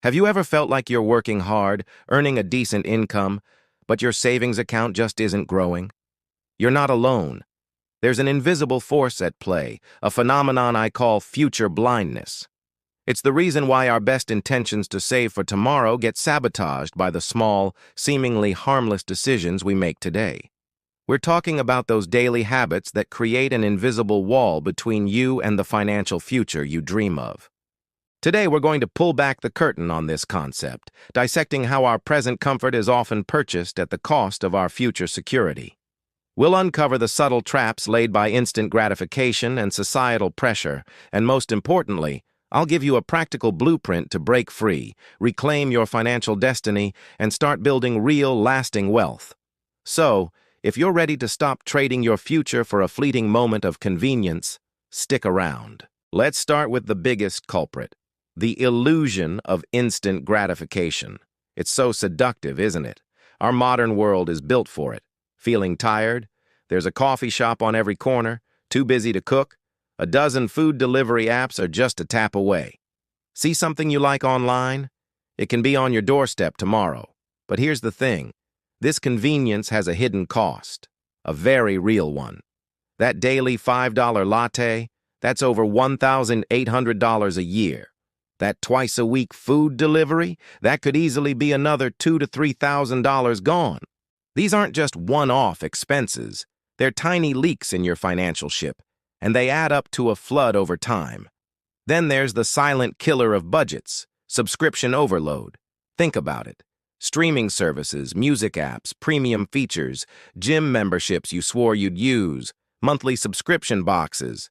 Have you ever felt like you're working hard, earning a decent income, but your savings account just isn't growing? You're not alone. There's an invisible force at play, a phenomenon I call future blindness. It's the reason why our best intentions to save for tomorrow get sabotaged by the small, seemingly harmless decisions we make today. We're talking about those daily habits that create an invisible wall between you and the financial future you dream of. Today, we're going to pull back the curtain on this concept, dissecting how our present comfort is often purchased at the cost of our future security. We'll uncover the subtle traps laid by instant gratification and societal pressure, and most importantly, I'll give you a practical blueprint to break free, reclaim your financial destiny, and start building real, lasting wealth. So, if you're ready to stop trading your future for a fleeting moment of convenience, stick around. Let's start with the biggest culprit. The illusion of instant gratification. It's so seductive, isn't it? Our modern world is built for it. Feeling tired? There's a coffee shop on every corner. Too busy to cook? A dozen food delivery apps are just a tap away. See something you like online? It can be on your doorstep tomorrow. But here's the thing. This convenience has a hidden cost. A very real one. That daily $5 latte, that's over $1,800 a year. That twice-a-week food delivery, that could easily be another $2,000 to $3,000 gone. These aren't just one-off expenses. They're tiny leaks in your financial ship, and they add up to a flood over time. Then there's the silent killer of budgets, subscription overload. Think about it. Streaming services, music apps, premium features, gym memberships you swore you'd use, monthly subscription boxes.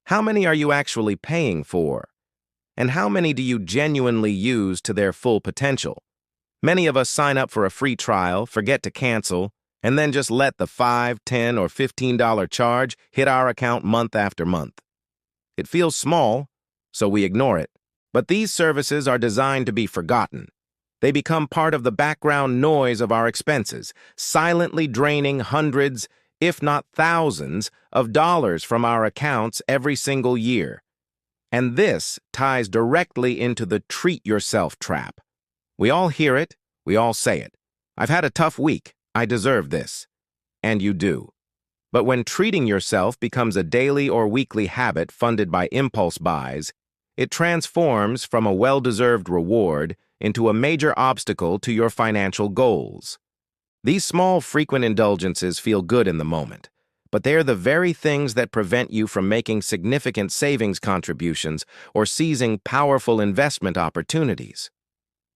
How many are you actually paying for? And how many do you genuinely use to their full potential? Many of us sign up for a free trial, forget to cancel, and then just let the $5, $10, or $15 charge hit our account month after month. It feels small, so we ignore it. But these services are designed to be forgotten. They become part of the background noise of our expenses, silently draining hundreds, if not thousands, of dollars from our accounts every single year. And this ties directly into the treat yourself trap. We all hear it, we all say it. I've had a tough week, I deserve this. And you do. But when treating yourself becomes a daily or weekly habit funded by impulse buys, it transforms from a well-deserved reward into a major obstacle to your financial goals. These small, frequent indulgences feel good in the moment, but they're the very things that prevent you from making significant savings contributions or seizing powerful investment opportunities.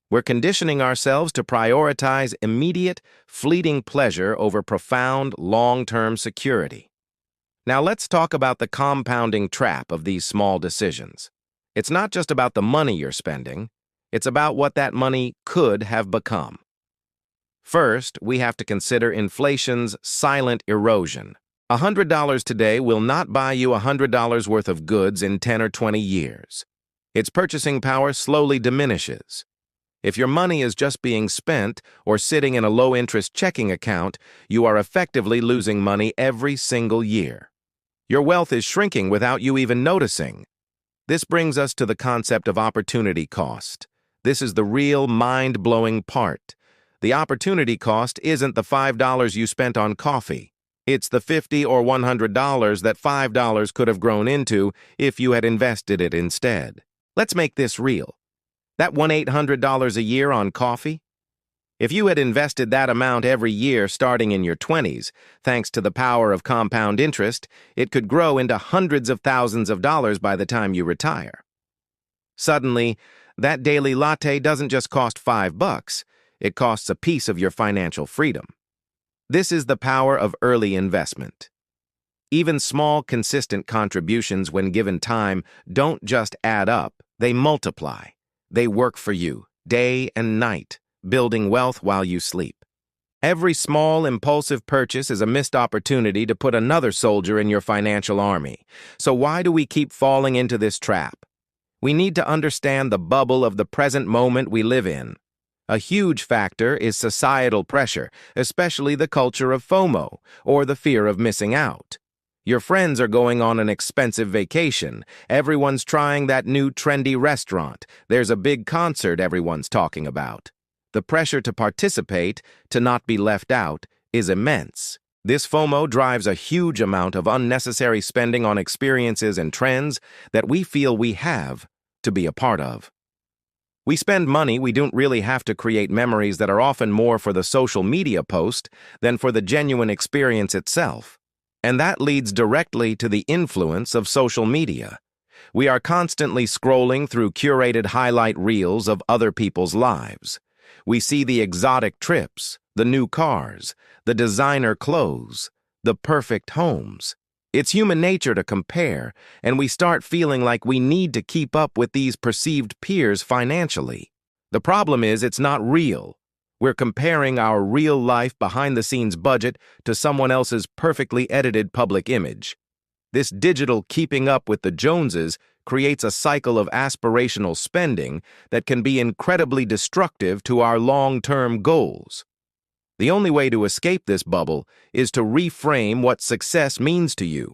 We're conditioning ourselves to prioritize immediate, fleeting pleasure over profound, long-term security. Now let's talk about the compounding trap of these small decisions. It's not just about the money you're spending, it's about what that money could have become. First, we have to consider inflation's silent erosion. $100 today will not buy you $100 worth of goods in 10 or 20 years. Its purchasing power slowly diminishes. If your money is just being spent or sitting in a low-interest checking account, you are effectively losing money every single year. Your wealth is shrinking without you even noticing. This brings us to the concept of opportunity cost. This is the real mind-blowing part. The opportunity cost isn't the $5 you spent on coffee. It's the $50 or $100 that $5 could have grown into if you had invested it instead. Let's make this real. That $1,800 a year on coffee? If you had invested that amount every year starting in your 20s, thanks to the power of compound interest, it could grow into hundreds of thousands of dollars by the time you retire. Suddenly, that daily latte doesn't just cost $5, it costs a piece of your financial freedom. This is the power of early investment. Even small, consistent contributions when given time don't just add up, they multiply. They work for you, day and night, building wealth while you sleep. Every small, impulsive purchase is a missed opportunity to put another soldier in your financial army. So why do we keep falling into this trap? We need to understand the bubble of the present moment we live in. A huge factor is societal pressure, especially the culture of FOMO, or the fear of missing out. Your friends are going on an expensive vacation. Everyone's trying that new trendy restaurant. There's a big concert everyone's talking about. The pressure to participate, to not be left out, is immense. This FOMO drives a huge amount of unnecessary spending on experiences and trends that we feel we have to be a part of. We spend money we don't really have to create memories that are often more for the social media post than for the genuine experience itself. And that leads directly to the influence of social media. We are constantly scrolling through curated highlight reels of other people's lives. We see the exotic trips, the new cars, the designer clothes, the perfect homes. It's human nature to compare, and we start feeling like we need to keep up with these perceived peers financially. The problem is it's not real. We're comparing our real-life behind-the-scenes budget to someone else's perfectly edited public image. This digital keeping up with the Joneses creates a cycle of aspirational spending that can be incredibly destructive to our long-term goals. The only way to escape this bubble is to reframe what success means to you.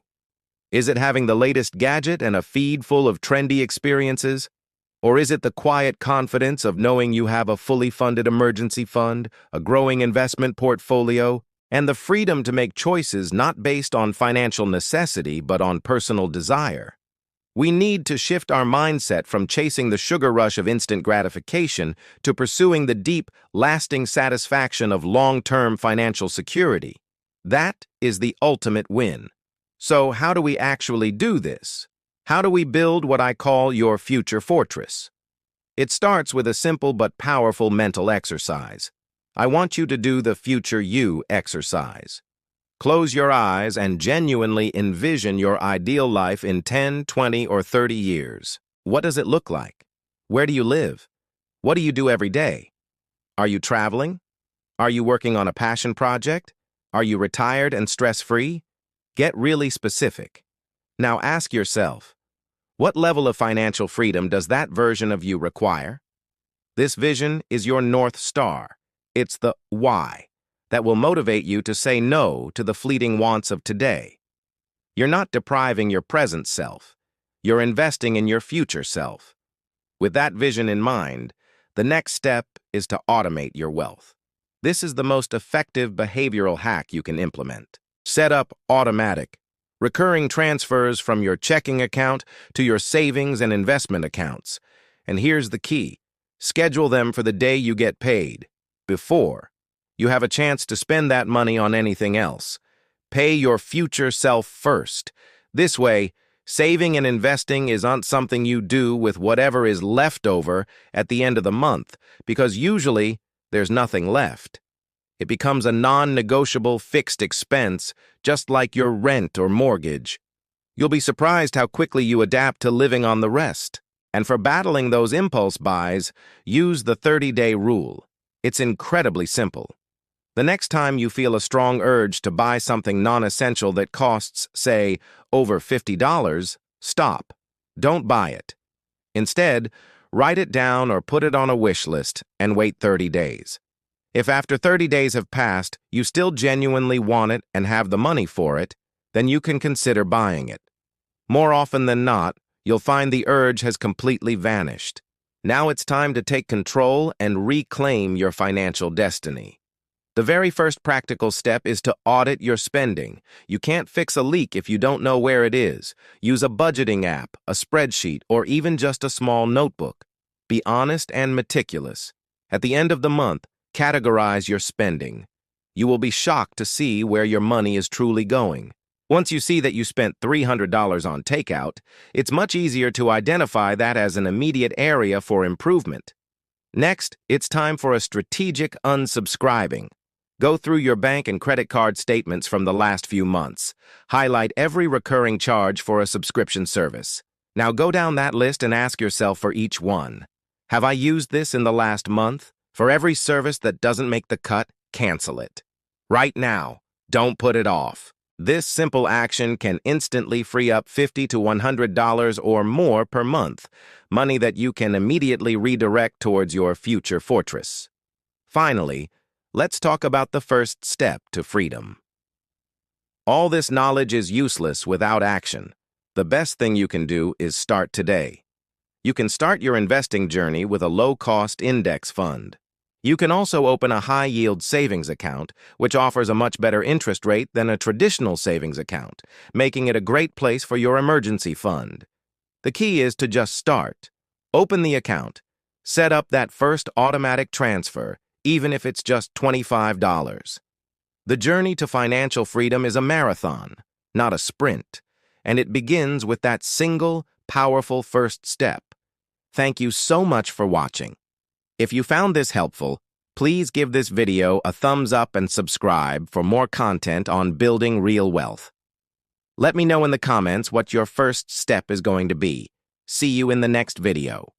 Is it having the latest gadget and a feed full of trendy experiences? Or is it the quiet confidence of knowing you have a fully funded emergency fund, a growing investment portfolio, and the freedom to make choices not based on financial necessity but on personal desire? We need to shift our mindset from chasing the sugar rush of instant gratification to pursuing the deep, lasting satisfaction of long-term financial security. That is the ultimate win. So how do we actually do this? How do we build what I call your future fortress? It starts with a simple but powerful mental exercise. I want you to do the future you exercise. Close your eyes and genuinely envision your ideal life in 10, 20, or 30 years. What does it look like? Where do you live? What do you do every day? Are you traveling? Are you working on a passion project? Are you retired and stress-free? Get really specific. Now ask yourself, what level of financial freedom does that version of you require? This vision is your North Star. It's the why that will motivate you to say no to the fleeting wants of today. You're not depriving your present self. You're investing in your future self. With that vision in mind, the next step is to automate your wealth. This is the most effective behavioral hack you can implement. Set up automatic, recurring transfers from your checking account to your savings and investment accounts. And here's the key. Schedule them for the day you get paid, before you have a chance to spend that money on anything else. Pay your future self first. This way, saving and investing isn't something you do with whatever is left over at the end of the month, because usually there's nothing left. It becomes a non-negotiable fixed expense, just like your rent or mortgage. You'll be surprised how quickly you adapt to living on the rest. And for battling those impulse buys, use the 30-day rule. It's incredibly simple. The next time you feel a strong urge to buy something non-essential that costs, say, over $50, stop. Don't buy it. Instead, write it down or put it on a wish list and wait 30 days. If after 30 days have passed, you still genuinely want it and have the money for it, then you can consider buying it. More often than not, you'll find the urge has completely vanished. Now it's time to take control and reclaim your financial destiny. The very first practical step is to audit your spending. You can't fix a leak if you don't know where it is. Use a budgeting app, a spreadsheet, or even just a small notebook. Be honest and meticulous. At the end of the month, categorize your spending. You will be shocked to see where your money is truly going. Once you see that you spent $300 on takeout, it's much easier to identify that as an immediate area for improvement. Next, it's time for a strategic unsubscribing. Go through your bank and credit card statements from the last few months. Highlight every recurring charge for a subscription service. Now go down that list and ask yourself for each one. Have I used this in the last month? For every service that doesn't make the cut, cancel it. Right now, don't put it off. This simple action can instantly free up $50 to $100 or more per month, money that you can immediately redirect towards your future fortress. Finally, let's talk about the first step to freedom. All this knowledge is useless without action. The best thing you can do is start today. You can start your investing journey with a low-cost index fund. You can also open a high-yield savings account, which offers a much better interest rate than a traditional savings account, making it a great place for your emergency fund. The key is to just start. Open the account. Set up that first automatic transfer, even if it's just $25. The journey to financial freedom is a marathon, not a sprint, and it begins with that single, powerful first step. Thank you so much for watching. If you found this helpful, please give this video a thumbs up and subscribe for more content on building real wealth. Let me know in the comments what your first step is going to be. See you in the next video.